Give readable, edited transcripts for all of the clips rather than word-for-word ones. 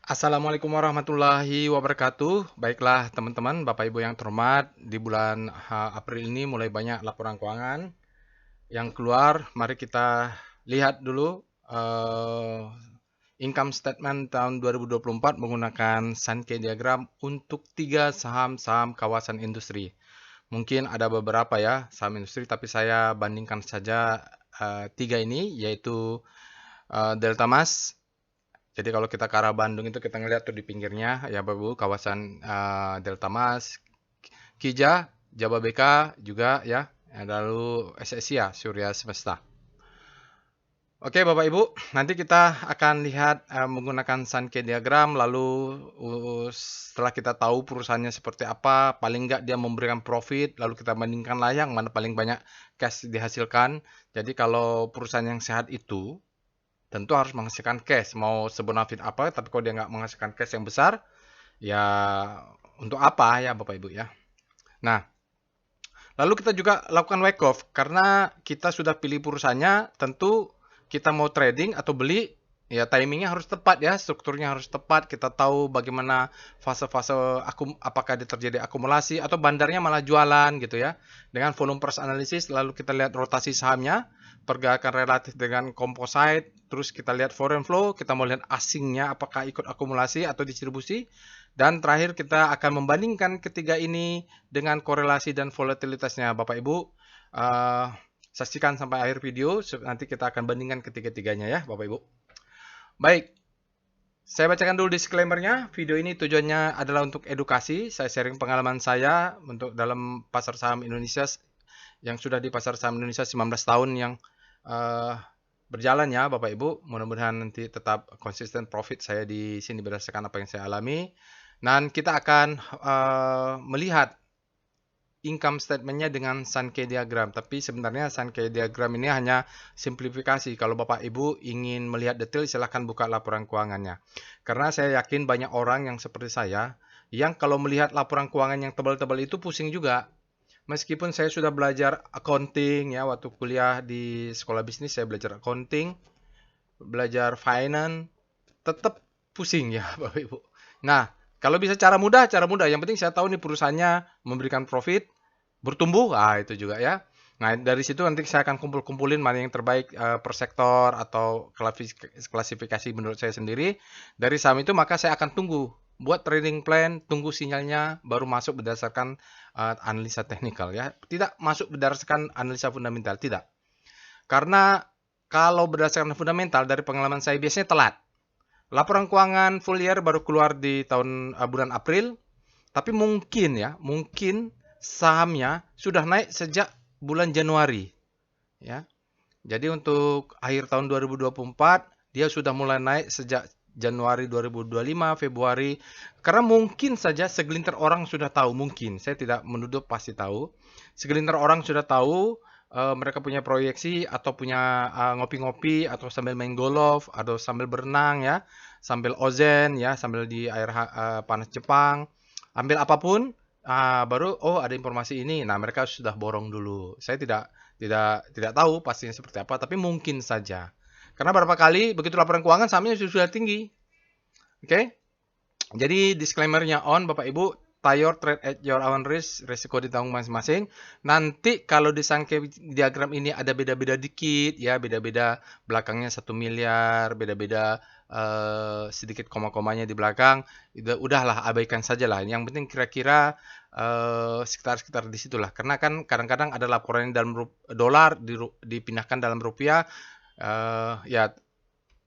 Assalamualaikum warahmatullahi wabarakatuh. Baiklah teman-teman, Bapak Ibu yang terhormat, di bulan April ini mulai banyak laporan keuangan yang keluar. Mari kita lihat dulu income statement tahun 2024 menggunakan Sankey diagram untuk 3 saham-saham kawasan industri. Mungkin ada beberapa ya saham industri, tapi saya bandingkan saja 3 ini, yaitu Delta Mas. Jadi kalau kita ke arah Bandung itu kita ngeliat tuh di pinggirnya ya Bapak Ibu, kawasan Delta Mas, Kija, Jababeka juga ya, lalu SSI ya, Surya Semesta. Oke Bapak Ibu, nanti kita akan lihat menggunakan Sankey diagram, lalu setelah kita tahu perusahaannya seperti apa, paling nggak dia memberikan profit, lalu kita bandingkan lah yang mana paling banyak cash dihasilkan. Jadi kalau perusahaan yang sehat itu tentu harus menghasilkan cash, mau sebonafit apa, tapi kalau dia nggak menghasilkan cash yang besar, ya untuk apa ya Bapak Ibu ya. Nah, lalu kita juga lakukan wake off, karena kita sudah pilih perusahaannya, tentu kita mau trading atau beli, ya timingnya harus tepat ya, strukturnya harus tepat, kita tahu bagaimana fase-fase apakah terjadi akumulasi atau bandarnya malah jualan gitu ya. Dengan volume price analysis, lalu kita lihat rotasi sahamnya, pergerakan relatif dengan composite, terus kita lihat foreign flow, kita mau lihat asingnya apakah ikut akumulasi atau distribusi, dan terakhir kita akan membandingkan ketiga ini dengan korelasi dan volatilitasnya Bapak Ibu. Saksikan sampai akhir video, nanti kita akan bandingkan ketiga-tiganya ya Bapak Ibu. Baik, saya bacakan dulu disclaimer-nya. Video ini tujuannya adalah untuk edukasi. Saya sharing pengalaman saya untuk dalam pasar saham Indonesia yang sudah di pasar saham Indonesia 19 tahun yang berjalan ya Bapak Ibu. Mudah-mudahan nanti tetap konsisten profit saya di sini berdasarkan apa yang saya alami. Dan kita akan melihat income statement-nya dengan Sankey diagram. Tapi sebenarnya Sankey diagram ini hanya simplifikasi. Kalau Bapak Ibu ingin melihat detail, silahkan buka laporan keuangannya. Karena saya yakin banyak orang yang seperti saya, yang kalau melihat laporan keuangan yang tebal-tebal itu pusing juga. Meskipun saya sudah belajar accounting ya, waktu kuliah di sekolah bisnis saya belajar accounting, belajar finance, tetap pusing ya Bapak Ibu. Nah, kalau bisa cara mudah, cara mudah. Yang penting saya tahu nih perusahaannya memberikan profit, bertumbuh, itu juga ya. Nah, dari situ nanti saya akan kumpul-kumpulin mana yang terbaik per sektor atau klasifikasi menurut saya sendiri. Dari saham itu maka saya akan tunggu buat trading plan, tunggu sinyalnya, baru masuk berdasarkan analisa teknikal ya. Tidak masuk berdasarkan analisa fundamental, tidak. Karena kalau berdasarkan fundamental dari pengalaman saya biasanya telat. Laporan keuangan full year baru keluar di bulan April, tapi mungkin sahamnya sudah naik sejak bulan Januari, ya. Jadi untuk akhir tahun 2024 dia sudah mulai naik sejak Januari 2025, Februari. Karena mungkin saja segelintir orang sudah tahu, mungkin. Saya tidak menuduh, pasti tahu. Segelintir orang sudah tahu, mereka punya proyeksi atau punya ngopi-ngopi atau sambil main golf atau sambil berenang ya, sambil ozen ya, sambil di air panas Jepang, ambil apapun, baru ada informasi ini. Nah, mereka sudah borong dulu. Saya tidak tahu pastinya seperti apa, tapi mungkin saja. Karena beberapa kali begitu laporan keuangan sahamnya sudah tinggi. Oke? Jadi disclaimer-nya on Bapak Ibu, tie your trade at your own risk, risiko ditanggung masing-masing. Nanti kalau di Sankey diagram ini ada beda-beda dikit ya, beda-beda belakangnya 1 miliar, beda-beda sedikit koma-komanya di belakang, udahlah abaikan saja lah. Yang penting kira-kira sekitar di situlah. Karena kan kadang-kadang ada laporan dalam dolar dipindahkan dalam rupiah, ya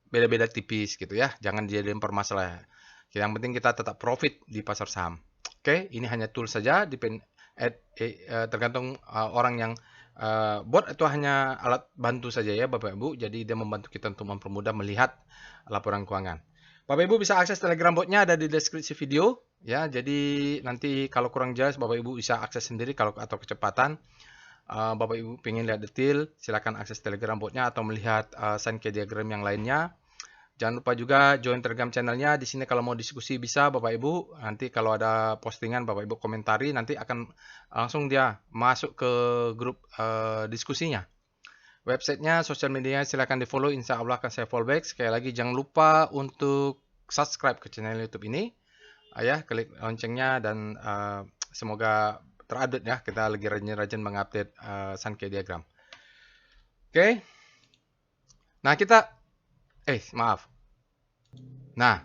beda-beda tipis gitu ya. Jangan dijadiin permasalahan. Yang penting kita tetap profit di pasar saham. Oke, ini hanya tool saja, tergantung orang yang bot itu hanya alat bantu saja ya Bapak Ibu. Jadi dia membantu kita untuk mempermudah melihat laporan keuangan. Bapak Ibu bisa akses Telegram botnya, ada di deskripsi video ya. Jadi nanti kalau kurang jelas Bapak Ibu bisa akses sendiri kalau atau kecepatan. Bapak Ibu pengen lihat detail, silakan akses Telegram botnya atau melihat Sankey diagram yang lainnya. Jangan lupa juga join Telegram channelnya. Di sini kalau mau diskusi bisa Bapak Ibu. Nanti kalau ada postingan Bapak Ibu komentari, nanti akan langsung dia masuk ke grup diskusinya. Websitenya, sosial medianya silakan di follow. Insya Allah akan saya fallback. Sekali lagi jangan lupa untuk subscribe ke channel YouTube ini. Ya, klik loncengnya dan semoga terupdate ya. Kita lagi rajin-rajin mengupdate Sankey diagram. Oke. Nah, maaf. Nah,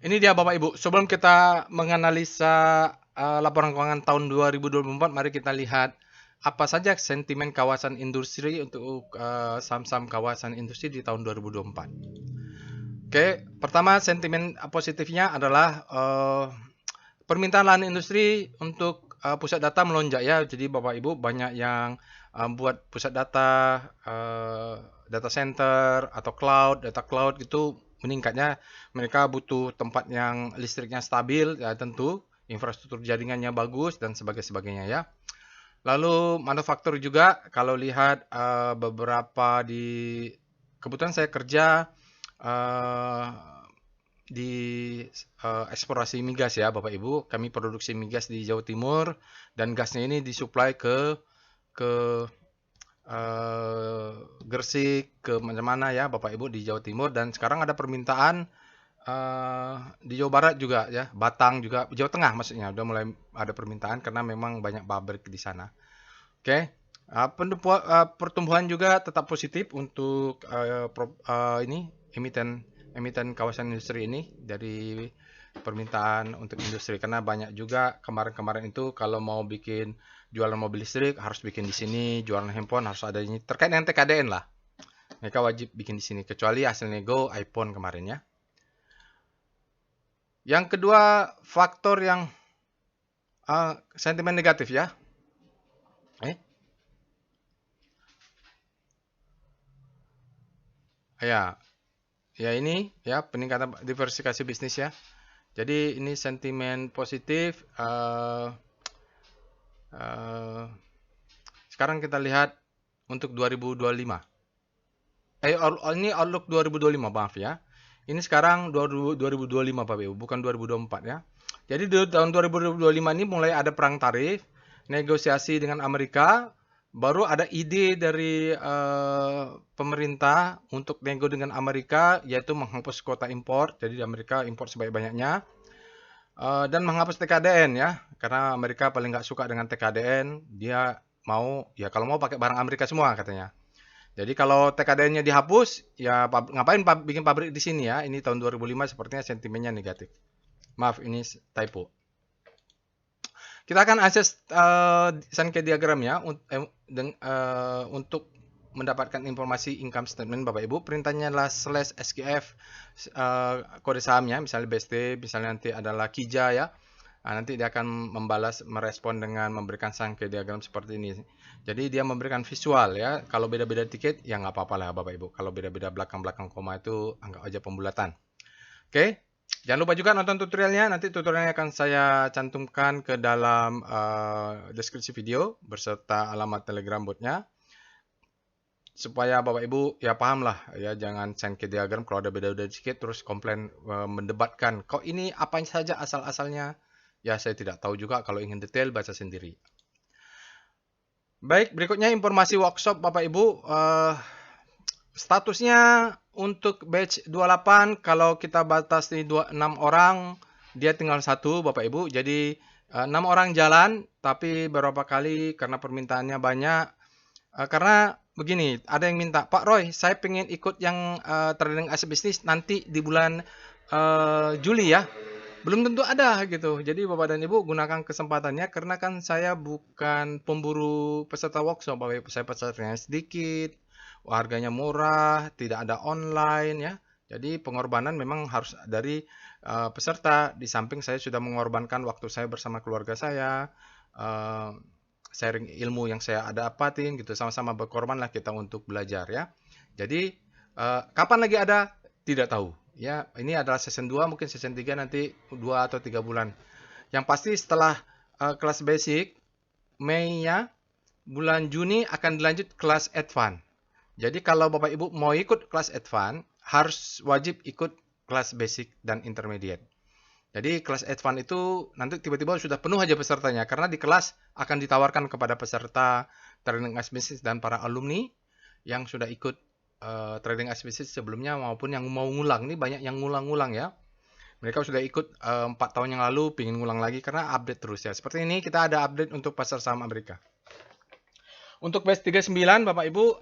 ini dia Bapak Ibu. Sebelum kita menganalisa laporan keuangan tahun 2024, mari kita lihat apa saja sentimen kawasan industri untuk saham-saham kawasan industri di tahun 2024. Oke, pertama sentimen positifnya adalah permintaan lahan industri untuk pusat data melonjak ya. Jadi Bapak Ibu banyak yang buat pusat data, data center atau data cloud itu meningkatnya. Mereka butuh tempat yang listriknya stabil ya, tentu infrastruktur jaringannya bagus dan sebagainya ya. Lalu manufaktur juga, kalau lihat beberapa di kebetulan saya kerja di eksplorasi migas ya Bapak Ibu. Kami produksi migas di Jawa Timur dan gasnya ini disuplai ke Gresik, ke mana-mana ya Bapak Ibu di Jawa Timur, dan sekarang ada permintaan di Jawa Barat juga ya, Batang juga, Jawa Tengah maksudnya udah mulai ada permintaan karena memang banyak pabrik di sana. Oke. Pertumbuhan juga tetap positif untuk ini emiten kawasan industri ini dari permintaan untuk industri, karena banyak juga kemarin-kemarin itu kalau mau bikin jualan mobil listrik harus bikin di sini, jualan handphone harus ada ini, terkait dengan TKDN lah. Mereka wajib bikin di sini, kecuali hasil nego iPhone kemarin ya. Yang kedua, faktor yang sentimen negatif ya. Ya ini ya peningkatan diversifikasi bisnis ya. Jadi ini sentimen positif. Sekarang kita lihat untuk 2025. Ini outlook 2025, maaf ya. Ini sekarang 2025 Pak BU, bukan 2024 ya. Jadi di tahun 2025 ini mulai ada perang tarif, negosiasi dengan Amerika, baru ada ide dari pemerintah untuk nego dengan Amerika, yaitu menghapus kuota impor. Jadi di Amerika impor sebanyak-banyaknya. Dan menghapus TKDN ya, karena Amerika paling nggak suka dengan TKDN. Dia mau, ya kalau mau pakai barang Amerika semua katanya. Jadi kalau TKDN-nya dihapus, ya ngapain bikin pabrik di sini ya. Ini tahun 2005 sepertinya sentimennya negatif. Maaf, ini typo. Kita akan akses Sankey diagram ya untuk mendapatkan informasi income statement Bapak Ibu. Perintahnya adalah /SKF kode sahamnya, misalnya BST, misalnya nanti adalah KIJA ya. Nah, nanti dia akan merespon dengan memberikan Sankey diagram seperti ini. Jadi dia memberikan visual ya. Kalau beda-beda tiket ya nggak apa-apa lah Bapak Ibu. Kalau beda-beda belakang-belakang koma itu anggap aja pembulatan. Oke. Jangan lupa juga nonton tutorialnya. Nanti tutorialnya akan saya cantumkan ke dalam deskripsi video berserta alamat Telegram botnya, supaya Bapak Ibu ya paham lah ya. Jangan Sankey diagram kalau ada beda-beda sedikit terus komplain, mendebatkan kok ini apa saja asal-asalnya. Ya saya tidak tahu juga, kalau ingin detail baca sendiri. Baik, berikutnya informasi workshop Bapak Ibu. Statusnya untuk batch 28, kalau kita batasi 6 orang, dia tinggal 1 Bapak Ibu. Jadi 6 orang jalan, tapi beberapa kali karena permintaannya banyak. Karena begini, ada yang minta, Pak Roy, saya pengen ikut yang trading aset bisnis nanti di bulan Juli ya. Belum tentu ada gitu. Jadi Bapak dan Ibu gunakan kesempatannya, karena kan saya bukan pemburu peserta workshop Bapak Ibu. Saya pesertanya sedikit, harganya murah, tidak ada online ya. Jadi pengorbanan memang harus dari peserta. Di samping saya sudah mengorbankan waktu saya bersama keluarga saya, sharing ilmu yang saya dapatin gitu, sama-sama berkorban lah kita untuk belajar ya. Jadi kapan lagi ada tidak tahu ya. Ini adalah season 2, mungkin season 3 nanti 2 atau 3 bulan. Yang pasti setelah kelas basic Mei ya, bulan Juni akan dilanjut kelas advance. Jadi kalau Bapak Ibu mau ikut kelas advance, harus wajib ikut kelas basic dan intermediate. Jadi kelas advance itu nanti tiba-tiba sudah penuh aja pesertanya, karena di kelas akan ditawarkan kepada peserta trading as business dan para alumni yang sudah ikut trading SPC sebelumnya maupun yang mau ngulang. Ini banyak yang ngulang-ngulang ya. Mereka sudah ikut 4 tahun yang lalu, pingin ngulang lagi karena update terus ya. Seperti ini kita ada update untuk pasar saham Amerika. Untuk base 39 Bapak Ibu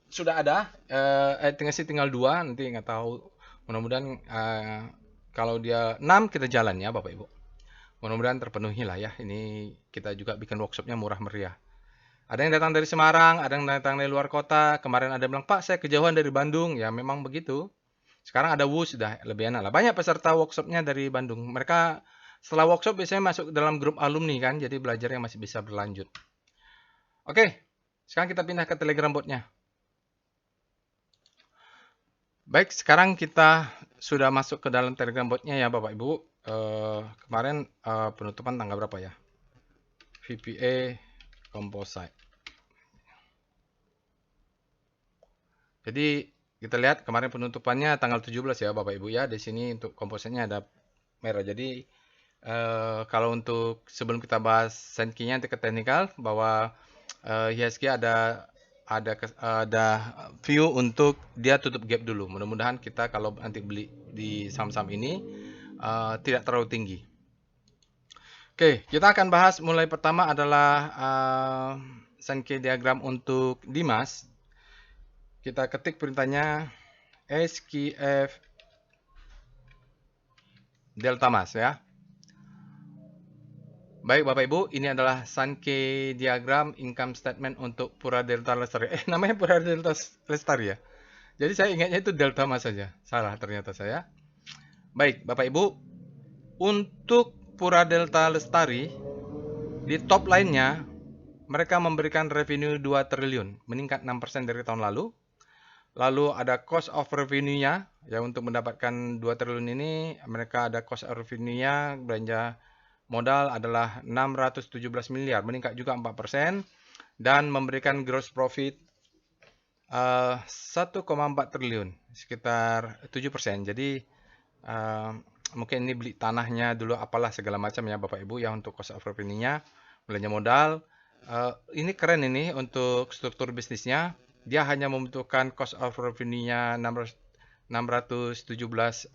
sudah ada, tinggal 2, nanti nggak tahu. Mudah-mudahan kalau dia 6 kita jalan ya Bapak Ibu. Mudah-mudahan terpenuhi lah ya. Ini kita juga bikin workshopnya murah meriah. Ada yang datang dari Semarang, ada yang datang dari luar kota. Kemarin ada bilang, Pak saya kejauhan dari Bandung. Ya memang begitu. Sekarang ada WUS sudah lebih enak lah. Banyak peserta workshopnya dari Bandung. Mereka setelah workshop biasanya masuk dalam grup alumni kan. Jadi belajarnya masih bisa berlanjut. Oke, sekarang kita pindah ke Telegram botnya. Baik, sekarang kita sudah masuk ke dalam Telegram botnya ya Bapak Ibu. Kemarin penutupan tanggal berapa ya? VPA Composite. Jadi kita lihat kemarin penutupannya tanggal 17 ya Bapak Ibu ya. Di sini untuk kompositnya ada merah. Jadi kalau untuk sebelum kita bahas Senki-nya nanti ke teknikal bahwa IHSG ada view untuk dia tutup gap dulu. Mudah-mudahan kita kalau nanti beli di saham-saham ini tidak terlalu tinggi. Oke, kita akan bahas mulai pertama adalah Sankey diagram untuk Dimas. Kita ketik perintahnya SQF Delta Mas ya. Baik Bapak Ibu, ini adalah Sankey diagram income statement untuk Pura Delta Lestari. Namanya Pura Delta Lestari ya. Jadi saya ingatnya itu Delta Mas saja. Salah ternyata saya. Baik Bapak Ibu, untuk Pura Delta Lestari di top line-nya mereka memberikan revenue 2 triliun, meningkat 6% dari tahun lalu. Lalu ada cost of revenue-nya, ya untuk mendapatkan 2 triliun ini, mereka ada cost of revenue-nya, belanja modal adalah 617 miliar, meningkat juga 4%, dan memberikan gross profit 1,4 triliun, sekitar 7%. Jadi mungkin ini beli tanahnya dulu apalah segala macam ya Bapak Ibu ya untuk cost of revenue-nya, belanja modal. Ini keren ini untuk struktur bisnisnya. Dia hanya membutuhkan cost of revenue-nya 617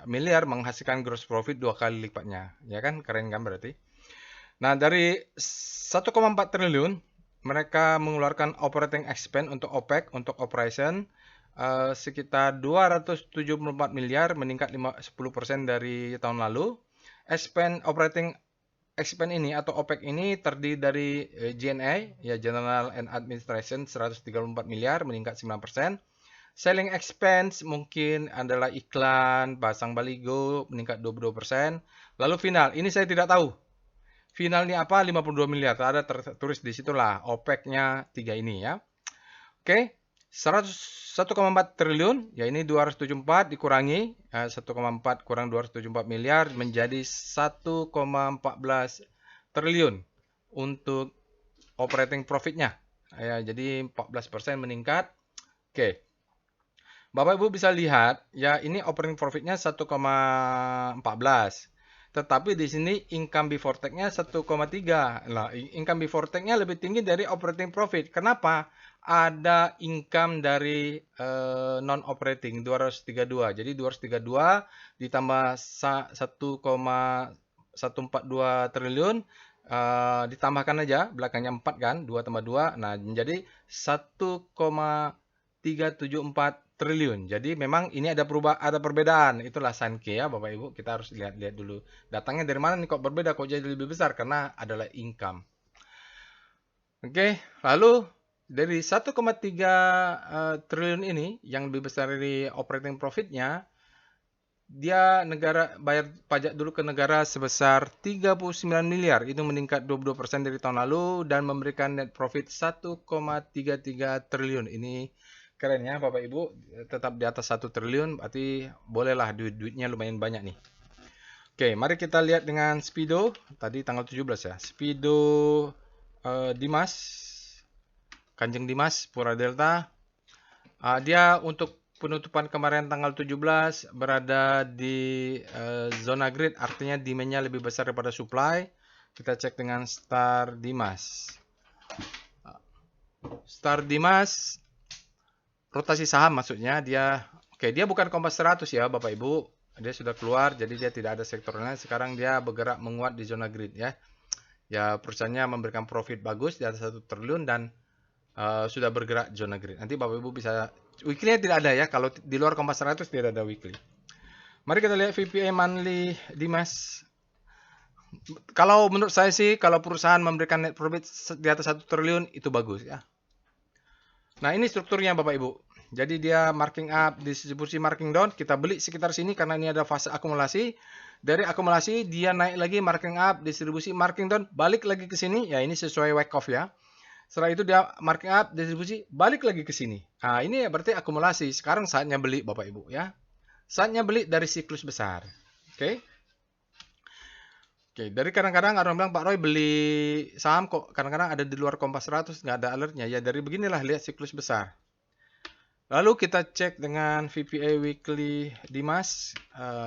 miliar menghasilkan gross profit 2 kali lipatnya. Ya kan? Keren kan berarti? Nah, dari 1,4 triliun mereka mengeluarkan operating expense untuk OPEX, untuk operation sekitar 274 miliar, meningkat 10% dari tahun lalu. Operating expense ini atau OPEX ini terdiri dari G&A, ya General and Administration 134 miliar, meningkat 9%. Selling expense mungkin adalah iklan, pasang baligo, meningkat 22%. Lalu final, ini saya tidak tahu. Finalnya apa? 52 miliar. Ada tertulis di situlah OPEX-nya 3 ini ya. Oke. 1,4 triliun, ya ini 274 dikurangi 1,4 kurang 274 miliar menjadi 1,14 triliun untuk operating profitnya. Ya, jadi 14% meningkat. Oke. Bapak Ibu bisa lihat, ya ini operating profitnya 1,14. Tetapi di sini income before tax-nya 1,3. Nah, income before tax-nya lebih tinggi dari operating profit. Kenapa? Ada income dari non-operating 232. Jadi 232 ditambah 1,142 triliun ditambahkan aja belakangnya 4 kan, 2 tambah 2. Nah, menjadi 1,374 triliun. Jadi memang ini ada perbedaan. Itulah Sankey ya Bapak Ibu. Kita harus lihat dulu. Datangnya dari mana nih kok berbeda, kok jadi lebih besar? Karena adalah income. Oke, lalu dari 1,3 triliun ini yang lebih besar dari operating profitnya, dia negara bayar pajak dulu ke negara sebesar 39 miliar. Itu meningkat 22% dari tahun lalu dan memberikan net profit 1,33 triliun. Ini keren ya Bapak Ibu, tetap di atas 1 triliun, berarti bolehlah duitnya lumayan banyak nih. Oke, mari kita lihat dengan Speedo, tadi tanggal 17 ya. Speedo Dimas, Kanjeng Dimas, Pura Delta. Dia untuk penutupan kemarin tanggal 17 berada di zona grid, artinya demand-nya lebih besar daripada supply. Kita cek dengan Star Dimas. Star Dimas rotasi saham maksudnya dia, oke, dia bukan Kompas 100 ya Bapak Ibu. Dia sudah keluar, jadi dia tidak ada sektornya. Sekarang dia bergerak menguat di zona green ya. Ya, perusahaannya memberikan profit bagus di atas 1 triliun dan sudah bergerak zona green. Nanti Bapak Ibu bisa, weekly-nya tidak ada ya. Kalau di luar Kompas 100 tidak ada weekly. Mari kita lihat VPA monthly Dimas. Kalau menurut saya sih, kalau perusahaan memberikan net profit di atas 1 triliun itu bagus ya. Nah, ini strukturnya Bapak Ibu. Jadi dia marking up, distribusi marking down, kita beli sekitar sini karena ini ada fase akumulasi. Dari akumulasi dia naik lagi marking up, distribusi marking down, balik lagi ke sini. Ya, ini sesuai Wyckoff ya. Setelah itu dia marking up, distribusi, balik lagi ke sini. Nah, ini berarti akumulasi. Sekarang saatnya beli Bapak Ibu ya. Saatnya beli dari siklus besar. Oke. Oke, dari kadang-kadang orang bilang Pak Roy beli saham kok kadang-kadang ada di luar Kompas 100 nggak ada alertnya. Ya dari beginilah lihat siklus besar. Lalu kita cek dengan VPA weekly Dimas,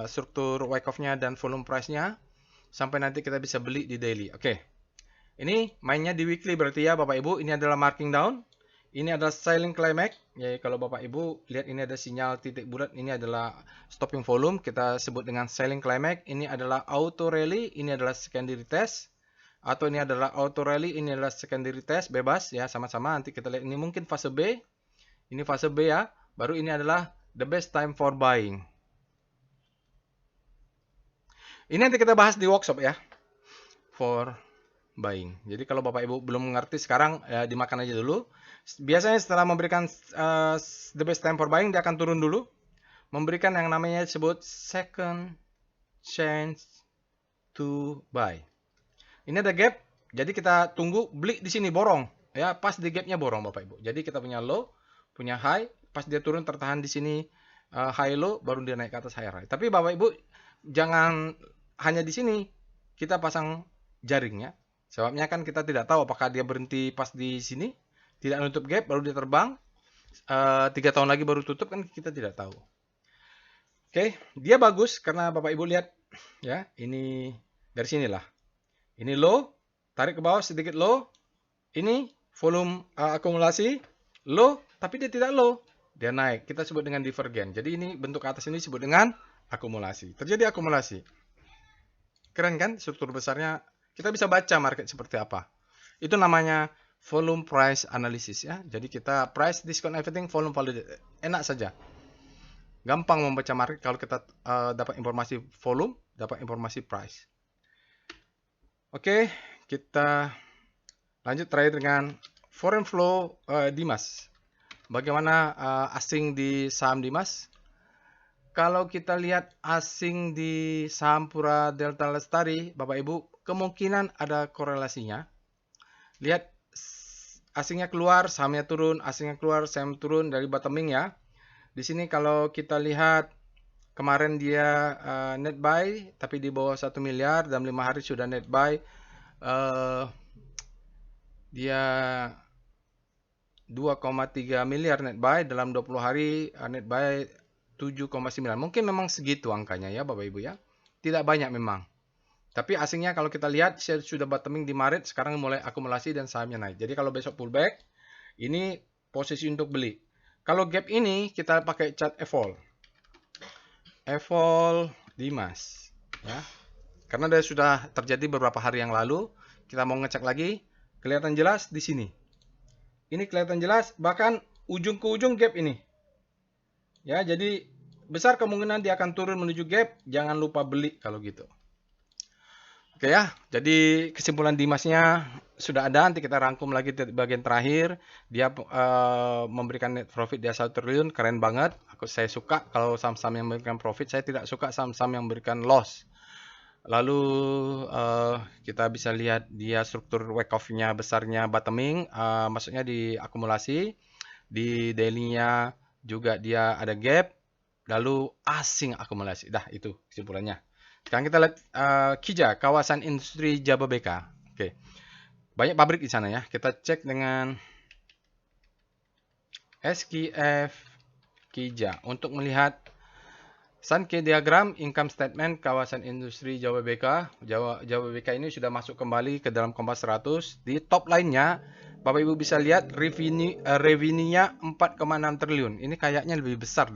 struktur Wyckoff-nya dan volume price-nya sampai nanti kita bisa beli di daily. Oke. Ini mainnya di weekly berarti ya Bapak Ibu, ini adalah marking down. Ini adalah selling climax. Ya, kalau Bapak Ibu lihat ini ada sinyal titik bulat, ini adalah stopping volume, kita sebut dengan selling climax. Ini adalah auto rally, ini adalah secondary test. Atau ini adalah auto rally, ini adalah secondary test, bebas ya, sama-sama. Nanti kita lihat ini mungkin fase B. Ini fase B ya. Baru ini adalah the best time for buying. Ini nanti kita bahas di workshop ya. For buying. Jadi kalau Bapak Ibu belum mengerti sekarang ya dimakan aja dulu. Biasanya setelah memberikan the best time for buying dia akan turun dulu. Memberikan yang namanya disebut second chance to buy. Ini ada gap. Jadi kita tunggu beli di sini borong ya, pas di gapnya borong Bapak Ibu. Jadi kita punya low, punya high, pas dia turun tertahan di sini high low baru dia naik ke atas high. Tapi Bapak Ibu jangan hanya di sini kita pasang jaringnya. Sebabnya kan kita tidak tahu apakah dia berhenti pas di sini, tidak nutup gap, baru dia terbang. 3 tahun lagi baru tutup kan kita tidak tahu. Oke, dia bagus karena Bapak Ibu lihat ya, ini dari sinilah. Ini low, tarik ke bawah sedikit low. Ini volume akumulasi low, tapi dia tidak low, dia naik. Kita sebut dengan divergen. Jadi ini bentuk atas ini disebut dengan akumulasi. Terjadi akumulasi. Keren kan struktur besarnya? Kita bisa baca market seperti apa. Itu namanya volume price analysis ya. Jadi kita price, discount, everything, volume validate. Enak saja. Gampang membaca market kalau kita dapat informasi volume, dapat informasi price. Oke, kita lanjut terakhir dengan foreign flow Dimas. Bagaimana asing di saham Dimas? Kalau kita lihat asing di saham Pura Delta Lestari, Bapak Ibu, kemungkinan ada korelasinya. Lihat asingnya keluar, sahamnya turun, asingnya keluar, saham turun dari bottoming ya. Di sini kalau kita lihat kemarin dia net buy tapi di bawah 1 miliar dalam 5 hari sudah net buy. Dia 2,3 miliar net buy dalam 20 hari, net buy 7,9. Mungkin memang segitu angkanya ya Bapak Ibu ya. Tidak banyak memang. Tapi asingnya kalau kita lihat sudah bottoming di Maret, sekarang mulai akumulasi dan sahamnya naik. Jadi kalau besok pullback, ini posisi untuk beli. Kalau gap ini kita pakai chart evol. Evol Dimas ya. Karena dia sudah terjadi beberapa hari yang lalu, kita mau ngecek lagi, kelihatan jelas di sini. Ini kelihatan jelas, bahkan ujung ke ujung gap ini. Ya, jadi besar kemungkinan dia akan turun menuju gap, jangan lupa beli kalau gitu. Oke ya, jadi kesimpulan Dimasnya sudah ada, nanti kita rangkum lagi di bagian terakhir. Dia memberikan net profit dia 1 triliun, keren banget. Saya suka kalau saham-saham yang memberikan profit, saya tidak suka saham-saham yang memberikan loss. Lalu kita bisa lihat dia struktur Wyckoff-nya besarnya bottoming, maksudnya di akumulasi. Di daily-nya juga dia ada gap, lalu asing akumulasi. Dah itu kesimpulannya. Sekarang kita lihat KIJA, kawasan industri Jababeka. Oke. Banyak pabrik di sana ya. Kita cek dengan SKF KIJA untuk melihat Sankey diagram income statement kawasan industri Jababeka. Jababeka ini sudah masuk kembali ke dalam Kompas 100. Di top line-nya Bapak Ibu bisa lihat revenue-nya 4,6 triliun. Ini kayaknya lebih besar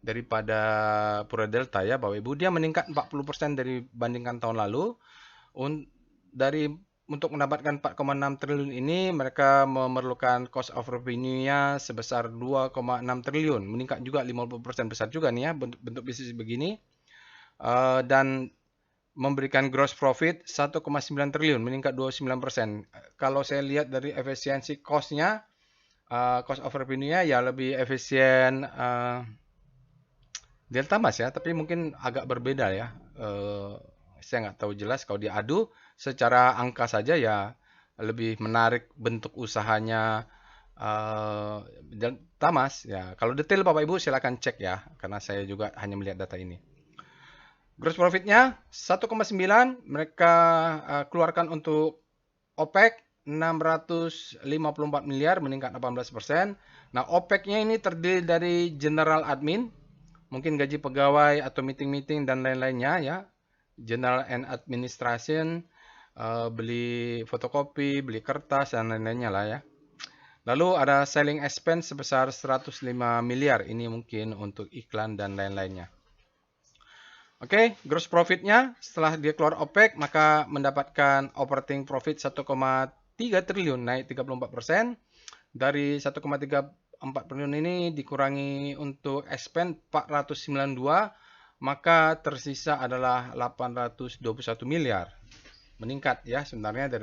daripada Pura Delta ya Bapak Ibu. Dia meningkat 40% bandingkan tahun lalu. Dari untuk mendapatkan 4,6 triliun ini mereka memerlukan cost of revenue-nya sebesar 2,6 triliun. Meningkat juga 50%, besar juga nih ya bentuk bisnis begini. Dan memberikan gross profit 1,9 triliun, meningkat 29%. Kalau saya lihat dari efisiensi cost-nya, cost of revenue-nya ya lebih efisien Delta Mas ya, tapi mungkin agak berbeda ya. Saya nggak tahu jelas kalau diadu secara angka saja ya lebih menarik bentuk usahanya Delta Mas ya. Kalau detail Bapak Ibu silakan cek ya, karena saya juga hanya melihat data ini. Gross profit-nya 1,9 mereka keluarkan untuk OPEX 654 miliar meningkat 18%. Nah, OPEX-nya ini terdiri dari general admin, mungkin gaji pegawai atau meeting-meeting dan lain-lainnya ya. General and administration, beli fotokopi, beli kertas dan lain-lainnya lah ya. Lalu ada selling expense sebesar 105 miliar. Ini mungkin untuk iklan dan lain-lainnya. Oke, gross profit-nya setelah dia keluar OPEX maka mendapatkan operating profit 1,3 triliun naik 34%. Dari 1,34 triliun ini dikurangi untuk expense 492 maka tersisa adalah 821 miliar. Meningkat ya sebenarnya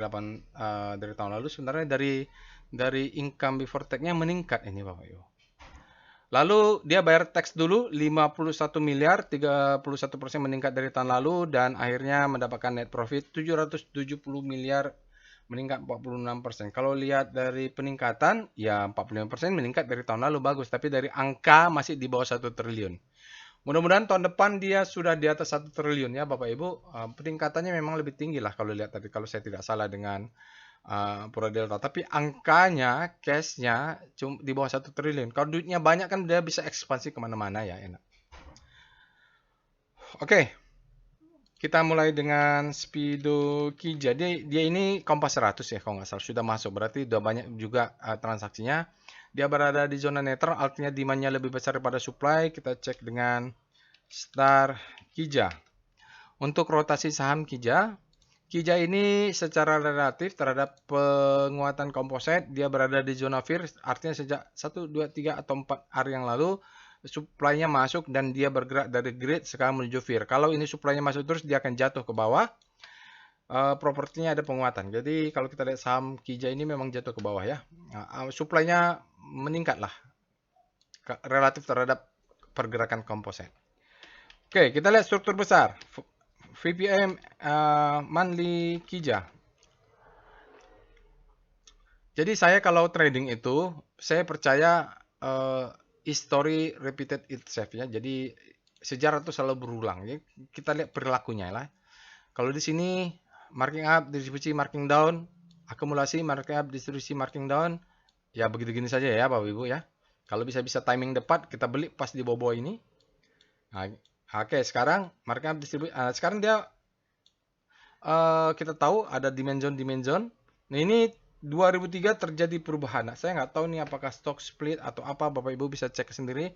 dari tahun lalu sebenarnya dari income before tax-nya meningkat ini Bapak Ibu. Lalu dia bayar tax dulu 51 miliar, 31% meningkat dari tahun lalu dan akhirnya mendapatkan net profit 770 miliar meningkat 46%. Kalau lihat dari peningkatan ya 45% meningkat dari tahun lalu bagus, tapi dari angka masih di bawah 1 triliun. Mudah-mudahan tahun depan dia sudah di atas 1 triliun ya Bapak Ibu. Peningkatannya memang lebih tinggi lah kalau lihat tadi kalau saya tidak salah dengan Pura Delta. Tapi angkanya, cashnya di bawah 1 triliun. Kalau duitnya banyak kan dia bisa ekspansi kemana-mana ya, enak. Oke, kita mulai dengan Speedo Kija. Dia ini Kompas 100 ya kalau nggak salah. Sudah masuk, berarti udah banyak juga transaksinya. Dia berada di zona netral, artinya demand-nya lebih besar daripada supply. Kita cek dengan Star Kija. Untuk rotasi saham Kija, Kija ini secara relatif terhadap penguatan komposit, dia berada di zona fear, artinya sejak 1, 2, 3, atau 4 hari yang lalu, supply-nya masuk dan dia bergerak dari grid sekarang menuju fear. Kalau ini supply-nya masuk terus, dia akan jatuh ke bawah. Propertinya ada penguatan. Jadi kalau kita lihat saham Kija ini memang jatuh ke bawah ya. Supply-nya meningkat lah relatif terhadap pergerakan komposit. Oke, kita lihat struktur besar. VPM monthly Kija. Jadi saya kalau trading itu saya percaya history repeated itself ya. Jadi sejarah itu selalu berulang. Jadi kita lihat perilakunya lah. Kalau di sini marking up, distribusi marking down, akumulasi marking up, distribusi marking down, ya begitu gini saja ya Bapak Ibu ya. Kalau bisa timing tepat kita beli pas di bawah ini. Nah, oke, sekarang marking up distribusi. Sekarang dia kita tahu ada dimension. Nah ini 2003 terjadi perubahan. Nah, saya nggak tahu nih apakah stock split atau apa. Bapak Ibu bisa cek sendiri.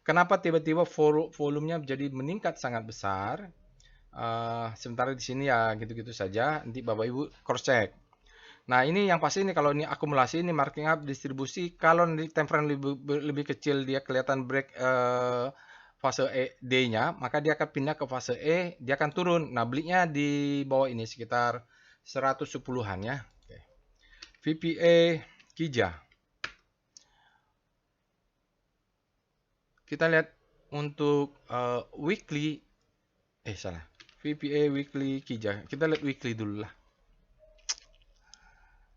Kenapa tiba-tiba volumenya jadi meningkat sangat besar. Sementara di sini ya gitu-gitu saja. Nanti Bapak Ibu cross check. Nah ini yang pasti ini kalau ini akumulasi ini marking up distribusi. Kalau di time frame lebih kecil dia kelihatan break fase D-nya, maka dia akan pindah ke fase E, dia akan turun. Nah, belinya di bawah ini sekitar 110-an ya. Oke. VPA Kija. Kita lihat untuk weekly, salah. VPA weekly Kija. Kita lihat weekly dulu lah.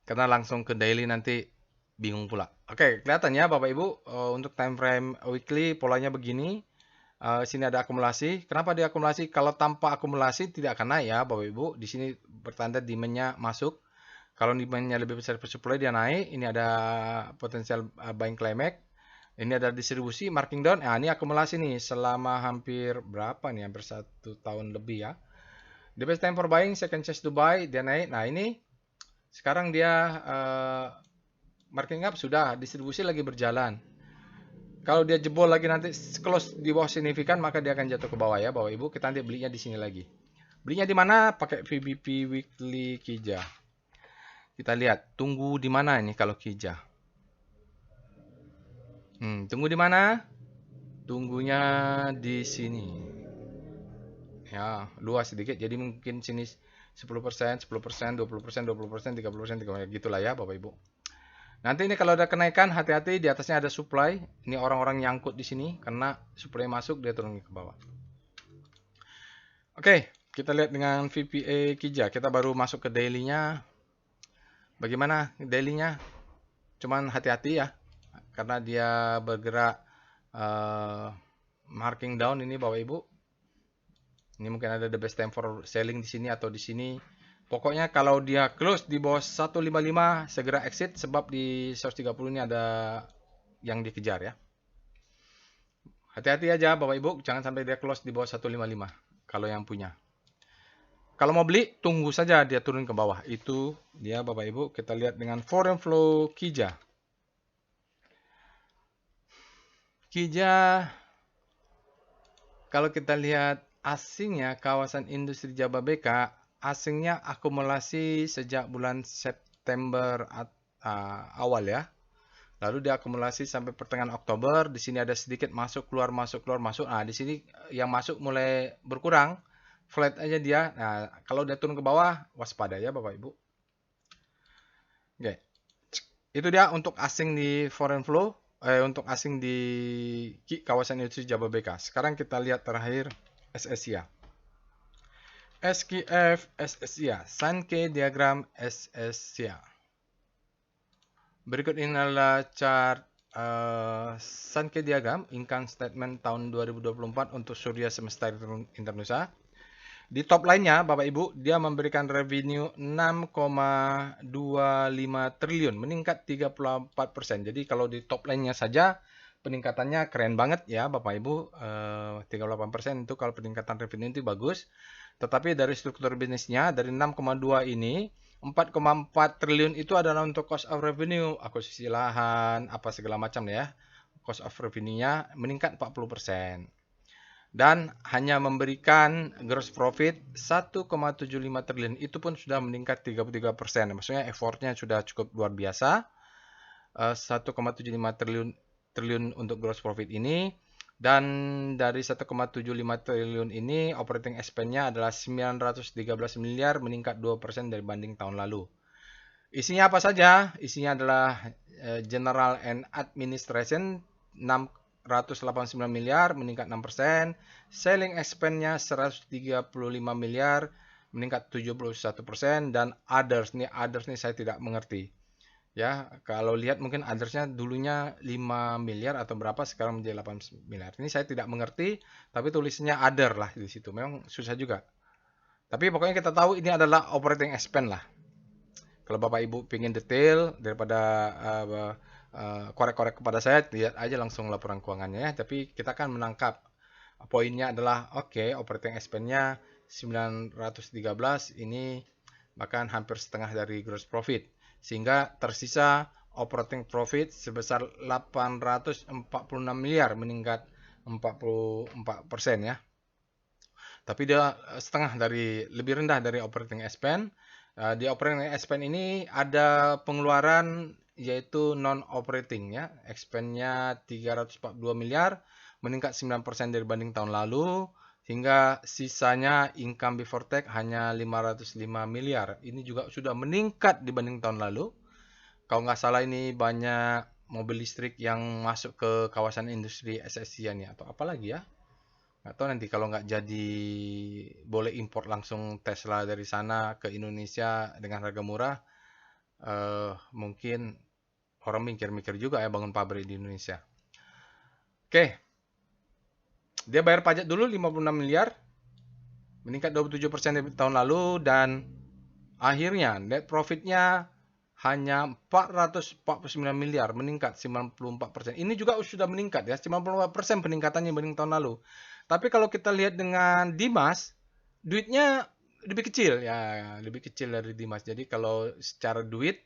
Karena langsung ke daily nanti bingung pula. Oke, kelihatan ya Bapak Ibu untuk time frame weekly polanya begini. Sini ada akumulasi. Kenapa diakumulasi? Kalau tanpa akumulasi tidak akan naik ya Bapak Ibu. Di sini bertanda demand-nya masuk. Kalau demand-nya lebih besar dari supply dia naik. Ini ada potensial buying climax. Ini ada distribusi marking down. Nah, ini akumulasi nih selama hampir berapa nih? Hampir 1 tahun lebih ya. The best time for buying, second chance to buy, dia naik. Nah, ini Sekarang dia marking up sudah, distribusi lagi berjalan. Kalau dia jebol lagi nanti close di bawah signifikan, maka dia akan jatuh ke bawah ya, Bapak Ibu. Kita nanti belinya di sini lagi. Belinya di mana? Pakai VBP Weekly Kija. Kita lihat, tunggu di mana ini kalau Kija. Tunggu di mana? Tunggunya di sini. Ya, luas sedikit. Jadi mungkin sini 10%, 10%, 20%, 20%, 30%, 30%, gitulah ya Bapak Ibu. Nanti ini kalau ada kenaikan, hati-hati di atasnya ada supply. Ini orang-orang nyangkut di sini karena supply masuk dia turun ke bawah. Oke, kita lihat dengan VPA Kija. Kita baru masuk ke daily-nya. Bagaimana daily-nya? Cuman hati-hati ya, karena dia bergerak marking down ini Bapak Ibu. Ini mungkin ada the best time for selling di sini atau di sini. Pokoknya kalau dia close di bawah 155 segera exit sebab di 130 ini ada yang dikejar ya. Hati-hati aja Bapak Ibu, jangan sampai dia close di bawah 155 kalau yang punya. Kalau mau beli, tunggu saja dia turun ke bawah. Itu dia Bapak Ibu, kita lihat dengan foreign flow Kija. Kija, kalau kita lihat asingnya kawasan industri Jababeka, asingnya akumulasi sejak bulan September awal ya. Lalu dia akumulasi sampai pertengahan Oktober. Di sini ada sedikit masuk keluar masuk keluar masuk. Nah, di sini yang masuk mulai berkurang. Flat aja dia. Nah, kalau dia turun ke bawah, waspada ya Bapak Ibu. Oke. Itu dia untuk asing di foreign flow, untuk asing di kawasan industri Jababeka. Sekarang kita lihat terakhir SSIA. SKF SSIA, Sankey diagram SSIA. Berikut ini adalah chart Sankey diagram income statement tahun 2024 untuk Surya Semesta Internusa. Di top line-nya, Bapak Ibu, dia memberikan revenue 6,25 triliun, meningkat 34%. Jadi kalau di top line-nya saja, peningkatannya keren banget ya Bapak Ibu. 38% itu kalau peningkatan revenue itu bagus. Tetapi dari struktur bisnisnya, dari 6,2 ini, 4,4 triliun itu adalah untuk cost of revenue, akuisisi lahan, apa segala macam ya. Cost of revenue-nya meningkat 40%. Dan hanya memberikan gross profit 1,75 triliun, itu pun sudah meningkat 33%. Maksudnya effortnya sudah cukup luar biasa. 1,75 triliun untuk gross profit ini. Dan dari 1,75 triliun ini operating expense-nya adalah 913 miliar, meningkat 2% dari banding tahun lalu. Isinya apa saja? Isinya adalah general and administration 189 miliar, meningkat 6%. Selling expense-nya 135 miliar, meningkat 71%. Dan others nih saya tidak mengerti. Ya, kalau lihat mungkin others-nya dulunya 5 miliar atau berapa, sekarang menjadi 8 miliar. Ini saya tidak mengerti, tapi tulisnya other lah di situ. Memang susah juga. Tapi pokoknya kita tahu ini adalah operating expense lah. Kalau Bapak Ibu pengen detail daripada korek-korek kepada saya, lihat aja langsung laporan keuangannya ya. Tapi kita kan menangkap poinnya adalah operating expense-nya 913 ini bahkan hampir setengah dari gross profit. Sehingga tersisa operating profit sebesar 846 miliar, meningkat 44% ya. Tapi dia setengah dari, lebih rendah dari operating expense. Di operating expense ini ada pengeluaran yaitu non-operating ya. Expense-nya 342 miliar, meningkat 9% dari banding tahun lalu. Hingga sisanya income before tax hanya 505 miliar. Ini juga sudah meningkat dibanding tahun lalu. Kalau nggak salah ini banyak mobil listrik yang masuk ke kawasan industri SSIA nih. Atau apa lagi ya? Nggak tahu nanti kalau nggak jadi boleh import langsung Tesla dari sana ke Indonesia dengan harga murah. Mungkin orang mikir-mikir juga ya bangun pabrik di Indonesia. Oke. Dia bayar pajak dulu 56 miliar, meningkat 27% dari tahun lalu, dan akhirnya net profitnya hanya 449 miliar, meningkat 94%. Ini juga sudah meningkat ya, 94% peningkatannya dibanding tahun lalu. Tapi kalau kita lihat dengan Dimas, duitnya lebih kecil ya, lebih kecil dari Dimas. Jadi kalau secara duit,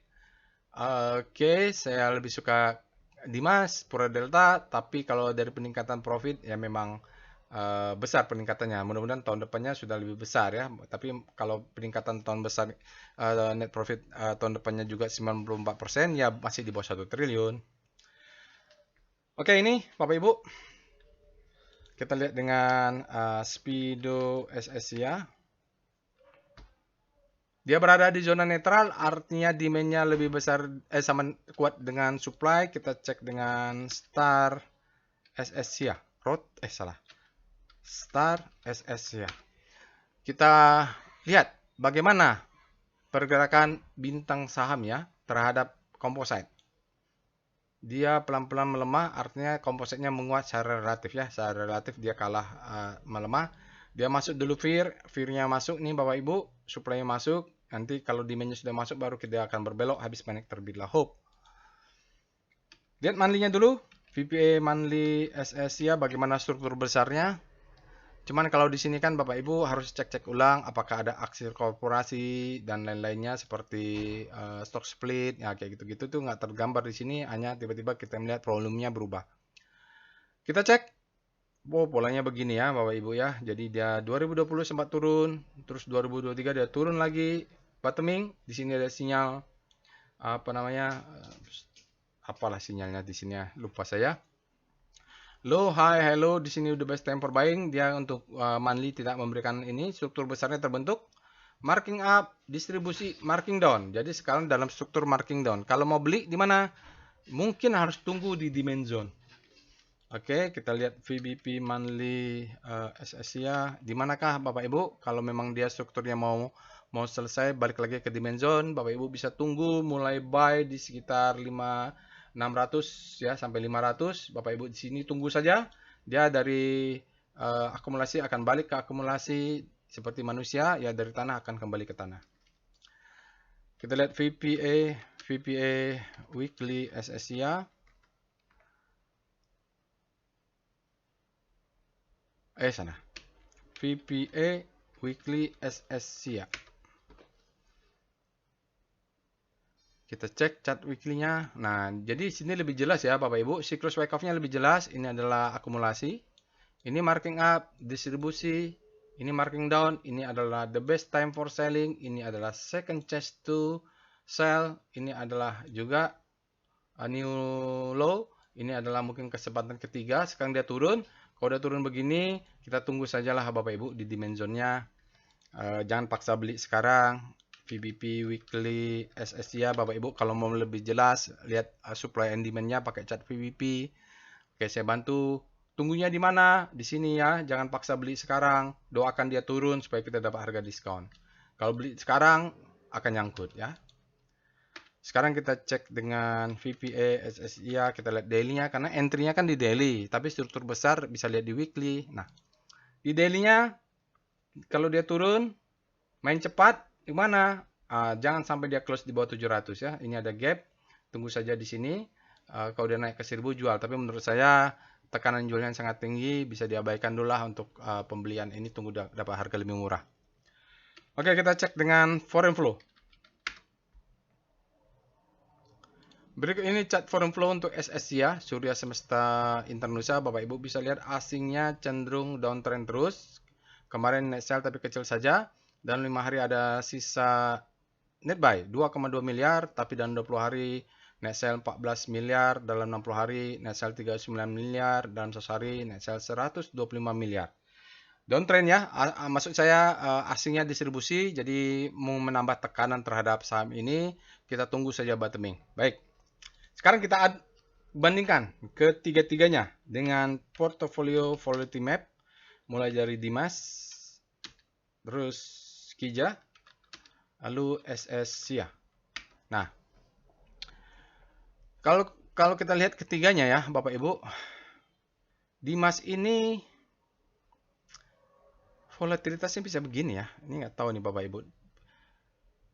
oke, saya lebih suka Dimas, Pura Delta, tapi kalau dari peningkatan profit ya memang besar peningkatannya. Mudah-mudahan tahun depannya sudah lebih besar ya. Tapi kalau peningkatan tahun besar net profit tahun depannya juga 94%, ya masih di bawah 1 triliun. Oke, ini Bapak Ibu, kita lihat dengan Speedo SSI ya. Dia berada di zona netral, artinya demand-nya lebih besar, sama kuat dengan supply. Kita cek dengan Star SSI ya. Salah. Star SSI ya. Kita lihat bagaimana pergerakan bintang saham ya terhadap composite. Dia pelan-pelan melemah, artinya kompositnya menguat secara relatif ya. Secara relatif dia kalah melemah. Dia masuk dulu fear-nya masuk nih Bapak Ibu, supply-nya masuk. Nanti kalau demand-nya sudah masuk baru kita akan berbelok, habis panik terbitlah hope. Lihat monthly-nya dulu, VPA monthly SSI ya, bagaimana struktur besarnya. Cuman kalau di sini kan Bapak Ibu harus cek-cek ulang apakah ada aksi korporasi dan lain-lainnya seperti stock split ya, kayak gitu-gitu tuh nggak tergambar di sini, hanya tiba-tiba kita melihat volumenya berubah. Kita cek, polanya begini ya Bapak Ibu ya. Jadi dia 2020 sempat turun, terus 2023 dia turun lagi, bottoming. Di sini ada sinyal apa namanya? Apalah sinyalnya di sini ya, lupa saya. Low, high, hello, di sini udah best time for buying. Dia untuk monthly tidak memberikan ini, struktur besarnya terbentuk. Marking up, distribusi, marking down. Jadi sekarang dalam struktur marking down. Kalau mau beli di mana? Mungkin harus tunggu di demand zone. Oke, kita lihat VBP monthly SSI ya. Di manakah Bapak Ibu? Kalau memang dia strukturnya mau selesai, balik lagi ke demand zone, Bapak Ibu bisa tunggu mulai buy di sekitar 600 ya sampai 500. Bapak Ibu di sini tunggu saja. Dia dari akumulasi akan balik ke akumulasi seperti manusia ya, dari tanah akan kembali ke tanah. Kita lihat VPA weekly SSI ya. Sana. VPA weekly SSI ya. Kita cek chart weekly-nya. Nah, jadi sini lebih jelas ya Bapak Ibu. Siklus wake off-nya lebih jelas. Ini adalah akumulasi. Ini marking up, distribusi. Ini marking down. Ini adalah the best time for selling. Ini adalah second chance to sell. Ini adalah juga a new low. Ini adalah mungkin kesempatan ketiga. Sekarang dia turun. Kalau udah turun begini, kita tunggu sajalah Bapak Ibu di demand zone-nya. Jangan paksa beli sekarang. VBP weekly SSI ya Bapak Ibu. Kalau mau lebih jelas, lihat supply and demand-nya pakai chart VBP. Oke, saya bantu. Tunggunya di mana? Di sini ya. Jangan paksa beli sekarang. Doakan dia turun supaya kita dapat harga diskon. Kalau beli sekarang akan nyangkut ya. Sekarang kita cek dengan VPA SSI ya, kita lihat daily-nya karena entry-nya kan di daily, tapi struktur besar bisa lihat di weekly. Nah, di daily-nya kalau dia turun main cepat gimana? Jangan sampai dia close di bawah 700 ya. Ini ada gap. Tunggu saja di sini. Kalau dia naik ke 1000 jual, tapi menurut saya tekanan jualnya sangat tinggi, bisa diabaikan dulu lah untuk pembelian ini, tunggu dapat harga lebih murah. Oke, kita cek dengan foreign flow. Berikut ini chart foreign flow untuk SSI ya, Surya Semesta Internusa. Bapak Ibu bisa lihat asingnya cenderung downtrend terus. Kemarin net sell tapi kecil saja. Dan 5 hari ada sisa net buy 2,2 miliar, tapi dalam 20 hari net sell 14 miliar, dalam 60 hari net sell 39 miliar, dalam 1 hari net sell 125 miliar. Downtrend ya, maksud saya asingnya distribusi, jadi mau menambah tekanan terhadap saham ini, kita tunggu saja bottoming. Baik. Sekarang kita bandingkan ketiga-tiganya dengan portfolio volatility map, mulai dari Dimas, terus Kija, lalu SSI. Nah, kalau kita lihat ketiganya ya Bapak Ibu, Dimas ini volatilitasnya bisa begini ya. Ini nggak tahu nih Bapak Ibu.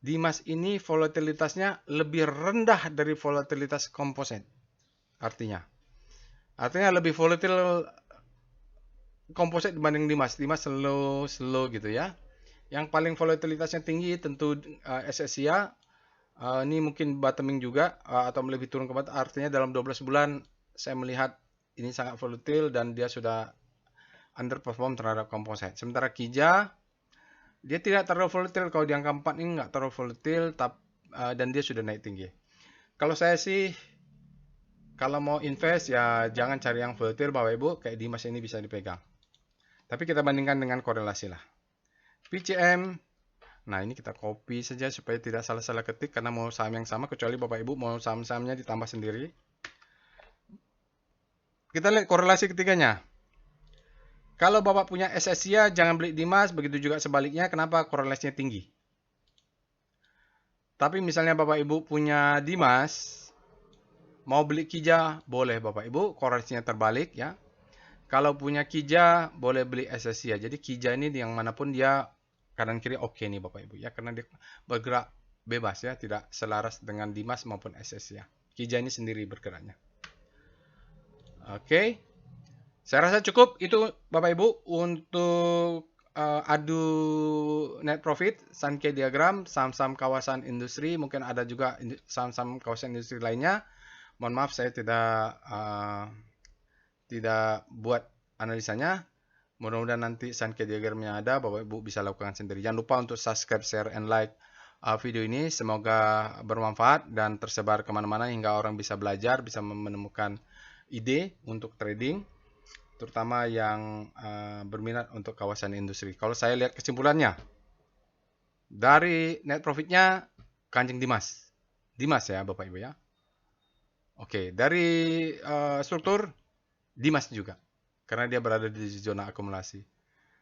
Dimas ini volatilitasnya lebih rendah dari volatilitas komposit. Artinya lebih volatil komposit dibanding Dimas. Dimas slow gitu ya. Yang paling volatilitasnya tinggi tentu SSIA. Ini mungkin bottoming juga atau lebih turun ke bawah. Artinya dalam 12 bulan saya melihat ini sangat volatil dan dia sudah underperform terhadap composite. Sementara KIJA dia tidak terlalu volatil. Kalau di angka 4 ini nggak terlalu volatil dan dia sudah naik tinggi. Kalau saya sih kalau mau invest ya jangan cari yang volatil Bapak Ibu, kayak Dimas ini bisa dipegang. Tapi kita bandingkan dengan korelasi lah. PCM. Nah, ini kita copy saja supaya tidak salah-salah ketik karena mau saham yang sama, kecuali Bapak Ibu mau saham-sahamnya ditambah sendiri. Kita lihat korelasi ketiganya. Kalau Bapak punya SSIA, jangan beli Dimas, begitu juga sebaliknya. Kenapa? Korelasinya tinggi. Tapi misalnya Bapak Ibu punya Dimas, mau beli KIJA, boleh Bapak Ibu, korelasinya terbalik ya. Kalau punya KIJA, boleh beli SSIA. Jadi KIJA ini yang manapun dia kanan kiri oke nih Bapak Ibu ya, karena dia bergerak bebas ya, tidak selaras dengan Dimas maupun SSIA. KIJA ini sendiri bergeraknya. Oke. Saya rasa cukup itu Bapak Ibu untuk adu net profit, Sankey diagram, saham-saham kawasan industri, mungkin ada juga saham-saham kawasan industri lainnya. Mohon maaf saya tidak buat analisanya. Mudah-mudahan nanti Sankey diagramnya ada, Bapak Ibu bisa lakukan sendiri. Jangan lupa untuk subscribe, share, and like video ini. Semoga bermanfaat dan tersebar kemana-mana hingga orang bisa belajar, bisa menemukan ide untuk trading, terutama yang berminat untuk kawasan industri. Kalau saya lihat kesimpulannya, dari net profitnya, Kanjeng Dimas. Dimas ya Bapak Ibu ya. Oke, dari struktur, Dimas juga. Karena dia berada di zona akumulasi.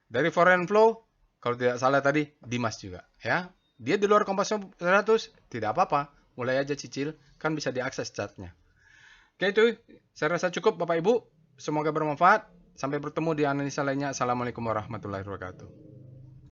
Dari foreign flow, kalau tidak salah tadi, Dimas juga. Ya, dia di luar Kompas 100, tidak apa-apa. Mulai aja cicil, kan bisa diakses chartnya. Oke, itu saya rasa cukup Bapak Ibu. Semoga bermanfaat. Sampai bertemu di analisa lainnya. Assalamualaikum warahmatullahi wabarakatuh.